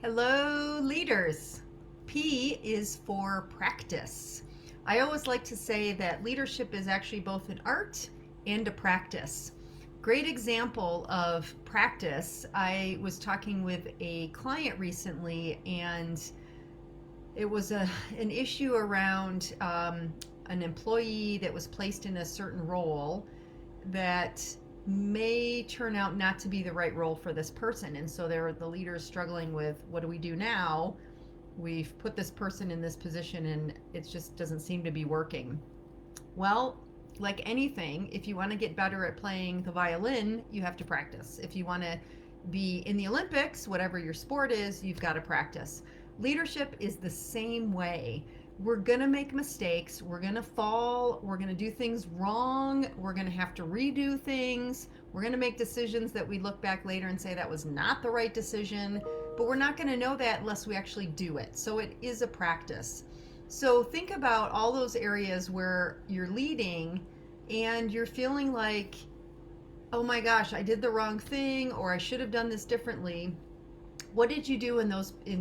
Hello, leaders. P is for practice. I always like to say that leadership is actually both an art and a practice. Great example of practice. I was talking with a client recently, and it was an issue around an employee that was placed in a certain role that may turn out not to be the right role for this person. And so they're the leaders struggling with, what do we do now? We've put this person in this position and it just doesn't seem to be working. Well, like anything, if you want to get better at playing the violin, you have to practice. If you want to be in the Olympics, whatever your sport is, you've got to practice. Leadership is the same way. We're going to make mistakes. We're going to fall. We're going to do things wrong. We're going to have to redo things. We're going to make decisions that we look back later and say that was not the right decision. But we're not going to know that unless we actually do it. So it is a practice. So think about all those areas where you're leading and you're feeling like, oh my gosh, I did the wrong thing, or I should have done this differently. What did you do in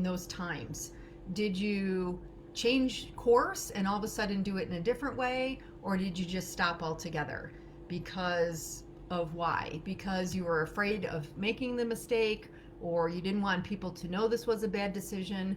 those times? Did you change course and all of a sudden do it in a different way, or did you just stop altogether? Because of why? Because you were afraid of making the mistake, or you didn't want people to know this was a bad decision.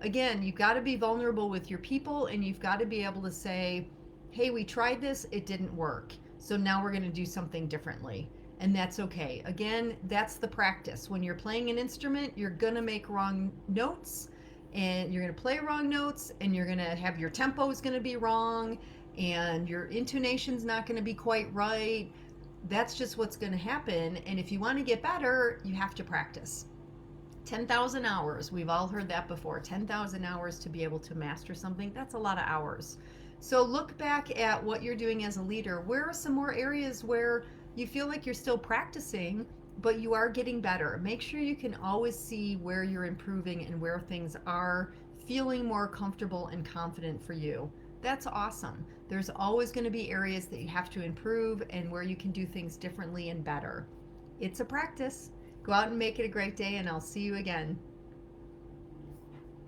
Again, you've got to be vulnerable with your people, and you've got to be able to say, hey, we tried this, it didn't work. So now we're going to do something differently. And that's okay. Again, that's the practice. When you're playing an instrument, you're going to make wrong notes, and you're going to play wrong notes, and you're going to have your tempo is going to be wrong, and your intonation's not going to be quite right. That's just what's going to happen. And if you want to get better, you have to practice. 10,000 hours. We've all heard that before. 10,000 hours to be able to master something. That's a lot of hours. So look back at what you're doing as a leader. Where are some more areas where you feel like you're still practicing, but you are getting better? Make sure you can always see where you're improving and where things are feeling more comfortable and confident for you. That's awesome. There's always going to be areas that you have to improve and where you can do things differently and better. It's a practice. Go out and make it a great day, and I'll see you again.